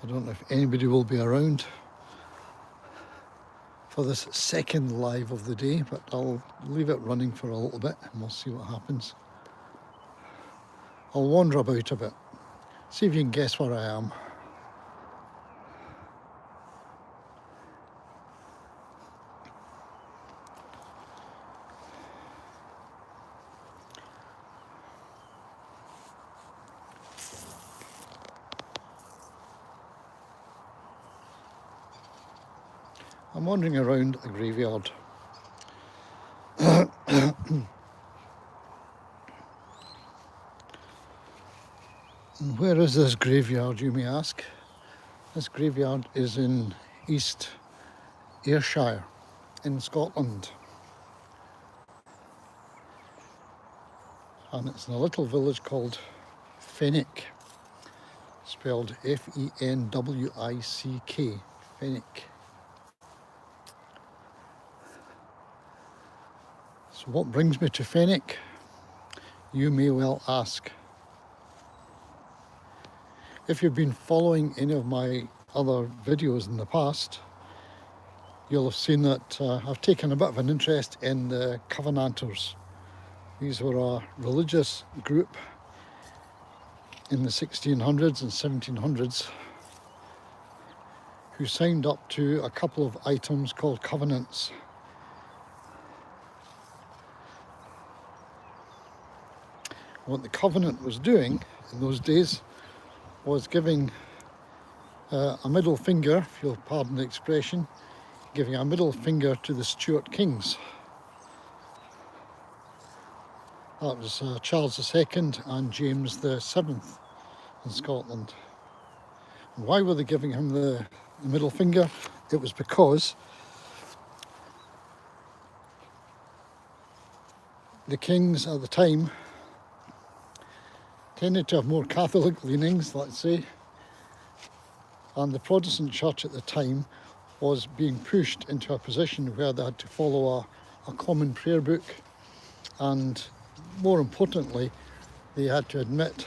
I don't know if anybody will be around for this second live of the day, but I'll leave it running for a little bit and we'll see what happens. I'll wander about a bit, see if you can guess where I am. I'm wandering around a graveyard. And where is this graveyard, you may ask? This graveyard is in East Ayrshire in Scotland. And it's in a little village called Fenwick, spelled Fenwick, Fenwick. So what brings me to Fenwick, you may well ask. If you've been following any of my other videos in the past, you'll have seen that I've taken a bit of an interest in the Covenanters. These were a religious group in the 1600s and 1700s who signed up to a couple of items called covenants. What the covenant was doing in those days was giving a middle finger, if you'll pardon the expression, giving a middle finger to the Stuart kings. That was Charles II and James VII in Scotland. And why were they giving him the middle finger? It was because the kings at the time tended to have more Catholic leanings, let's say, and the Protestant church at the time was being pushed into a position where they had to follow a common prayer book, and more importantly, they had to admit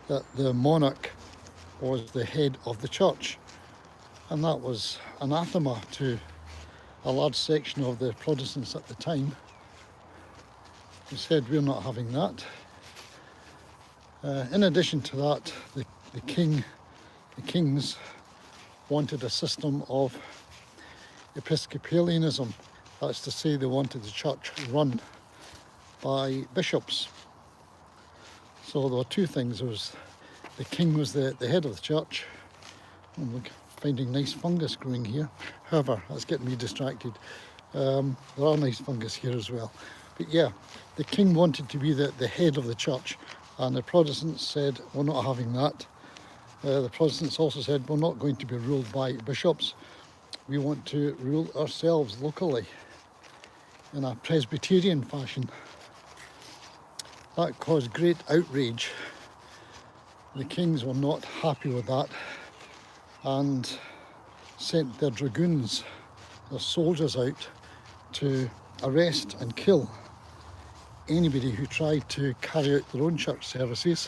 that the monarch was the head of the church, and that was anathema to a large section of the Protestants at the time, who said, we're not having that. In addition to that, the kings wanted a system of Episcopalianism. That's to say, they wanted the church run by bishops. So there were two things. There was the king was the head of the church. I'm finding nice fungus growing here. However, that's getting me distracted. There are nice fungus here as well. But yeah, the king wanted to be the head of the church. And the Protestants said, we're not having that. The Protestants also said, we're not going to be ruled by bishops. We want to rule ourselves locally in a Presbyterian fashion. That caused great outrage. The kings were not happy with that and sent their dragoons, their soldiers out to arrest and kill anybody who tried to carry out their own church services.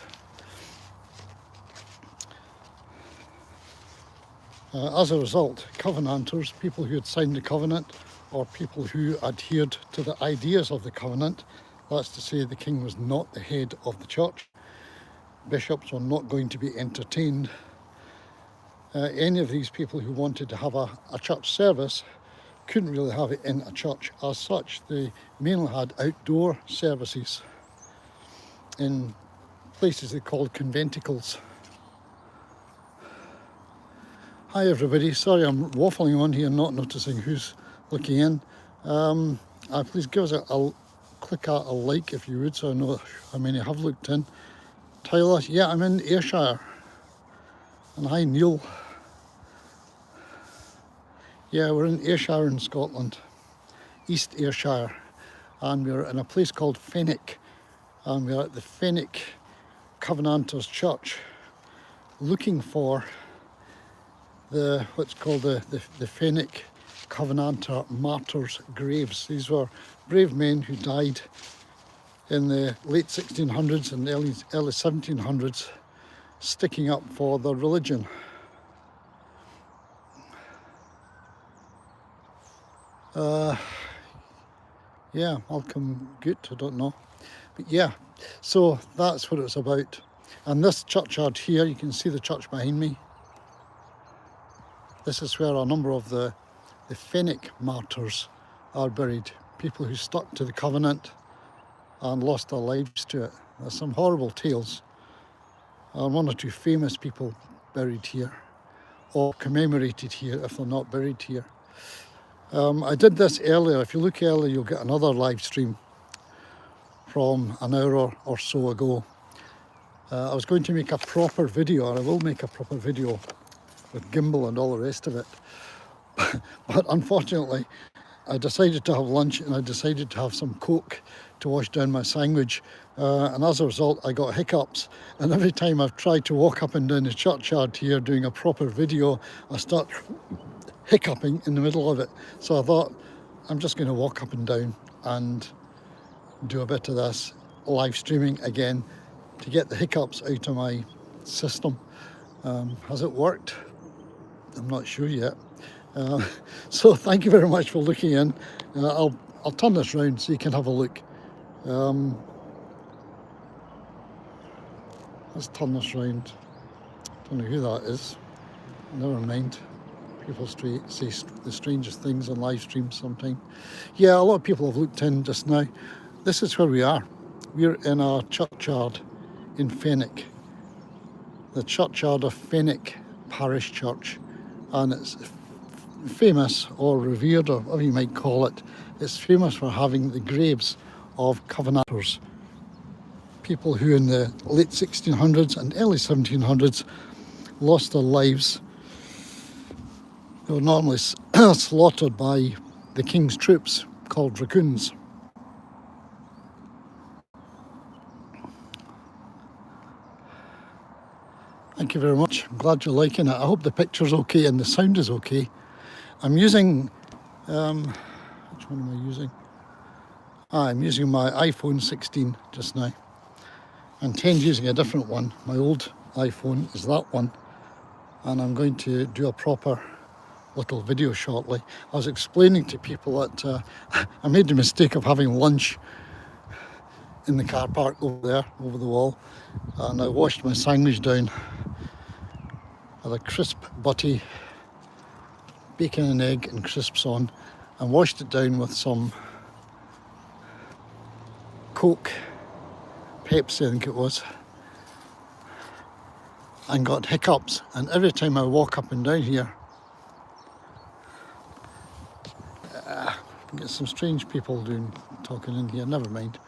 As a result, Covenanters, people who had signed the covenant or people who adhered to the ideas of the covenant, that's to say the king was not the head of the church, bishops were not going to be entertained. Any of these people who wanted to have a church service couldn't really have it in a church as such. They mainly had outdoor services in places they called conventicles. Hi everybody, sorry I'm waffling on here, not noticing who's looking in. Please give us a click a like if you would, so I know how many have looked in. Tyler, yeah, I'm in Ayrshire. And hi Neil. Yeah, we're in Ayrshire in Scotland, East Ayrshire, and we're in a place called Fenwick, and we're at the Fenwick Covenanters Church looking for what's called the Fenwick Covenanter martyrs' graves. These were brave men who died in the late 1600s and early 1700s sticking up for their religion. Yeah, Malcolm Good, I don't know. But yeah, so that's what it's about. And this churchyard here, you can see the church behind me. This is where a number of the Fenwick martyrs are buried. People who stuck to the covenant and lost their lives to it. There's some horrible tales. One or two famous people buried here, or commemorated here if they're not buried here. I did this earlier. If you look earlier, you'll get another live stream from an hour or so ago. I was going to make a proper video, and I will make a proper video with gimbal and all the rest of it. But unfortunately, I decided to have lunch and I decided to have some Coke to wash down my sandwich. And as a result, I got hiccups. And every time I've tried to walk up and down the churchyard here doing a proper video, I start hiccuping in the middle of it. So I thought, I'm just going to walk up and down and do a bit of this live streaming again to get the hiccups out of my system. Has it worked? I'm not sure yet. So thank you very much for looking in. I'll turn this round so you can have a look. Let's turn this round. Don't know who that is. Never mind. People say the strangest things on live streams sometimes. Yeah, a lot of people have looked in just now. This is where we are. We're in a churchyard in Fenwick. The churchyard of Fenwick Parish Church. And it's famous, or revered, or whatever you might call it. It's famous for having the graves of Covenanters. People who in the late 1600s and early 1700s lost their lives. They were normally slaughtered by the king's troops called dragoons. Thank you very much. I'm glad you're liking it. I hope the picture's okay and the sound is okay. I'm using, which one am I using? I'm using my iPhone 16 just now. I intend using a different one. My old iPhone is that one. And I'm going to do a proper little video shortly. I was explaining to people that I made the mistake of having lunch in the car park over there, over the wall. And I washed my sandwich down. Had a crisp butty, bacon and egg and crisps on, and washed it down with some Coke, Pepsi I think it was, and got hiccups. And every time I walk up and down here, get some strange people talking in here, never mind.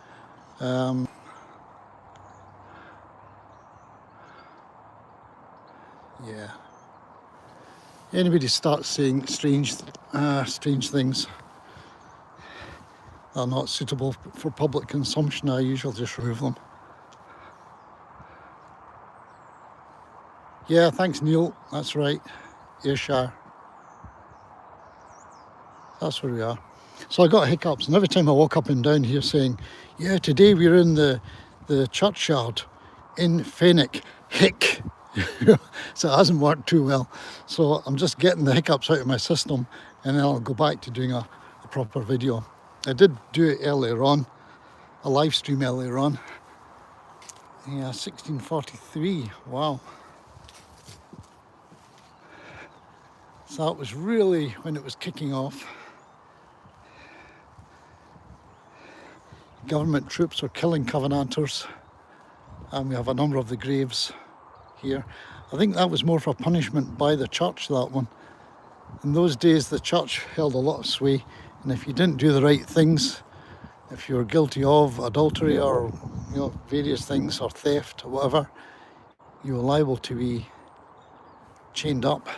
Yeah. Anybody starts saying strange things that are not suitable for public consumption, I usually just remove them. Yeah, thanks Neil, that's right, Ayrshire. That's where we are. So I got hiccups, and every time I walk up and down here saying, yeah, today we're in the churchyard in Fenwick, hick. So it hasn't worked too well. So I'm just getting the hiccups out of my system, and then I'll go back to doing a proper video. I did do it earlier on, a live stream earlier on. Yeah, 1643, wow. So that was really when it was kicking off. Government troops were killing Covenanters, and we have a number of the graves here. I think that was more for punishment by the church, that one. In those days the church held a lot of sway, and if you didn't do the right things, if you were guilty of adultery or various things, or theft or whatever, you were liable to be chained up,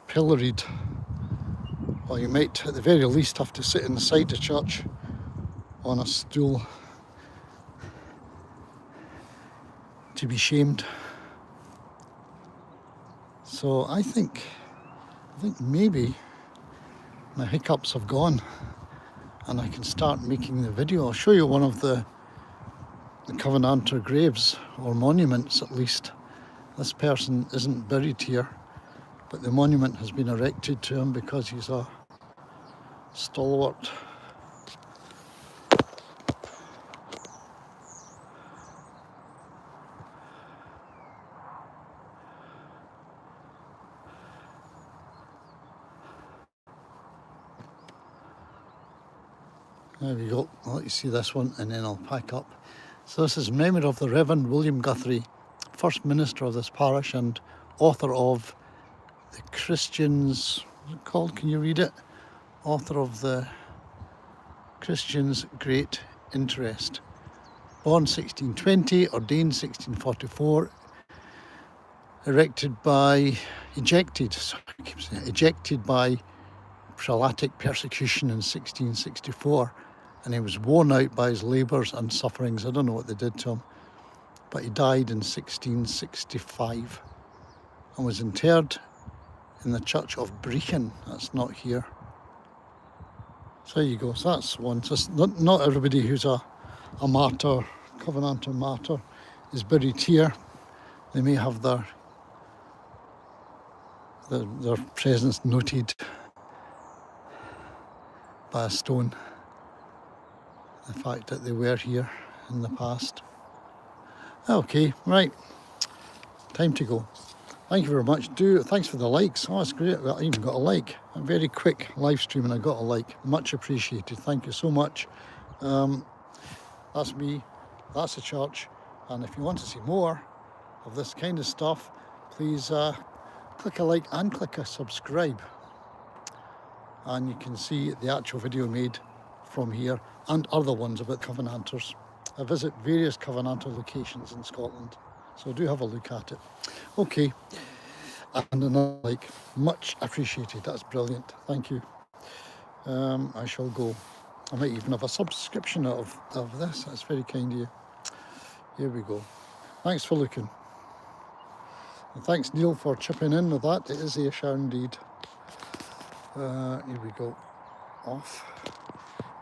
pilloried, or you might at the very least have to sit inside the church on a stool to be shamed. So I think maybe my hiccups have gone and I can start making the video. I'll show you one of the Covenanter graves, or monuments at least. This person isn't buried here, but the monument has been erected to him because he's a stalwart. There we go. I'll let you see this one and then I'll pack up. So this is memory of the Reverend William Guthrie, first minister of this parish and author of the Christians, what's it called? Can you read it? Author of the Christians' Great Interest. Born 1620, ordained 1644, ejected by prelatic persecution in 1664, and he was worn out by his labours and sufferings. I don't know what they did to him, but he died in 1665 and was interred in the church of Brechin. That's not here. So there you go. So that's one. So not everybody who's a martyr, Covenanter martyr, is buried here. They may have their presence noted by a stone, the fact that they were here in the past. Okay, right, time to go. Thank you very much. Thanks for the likes. Oh, that's great. I even got a like. A very quick live stream and I got a like. Much appreciated. Thank you so much. That's me. That's the church. And if you want to see more of this kind of stuff, please click a like and click a subscribe. And you can see the actual video made from here and other ones about Covenanters. I visit various Covenanter locations in Scotland, so do have a look at it. Okay, and another like, much appreciated. That's brilliant. Thank you. I shall go. I might even have a subscription of this. That's very kind of you. Here we go. Thanks for looking. And thanks, Neil, for chipping in with that. It is Ayrshire indeed. Here we go. Off.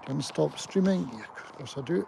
Do you want to stop streaming? Yeah, of course I do.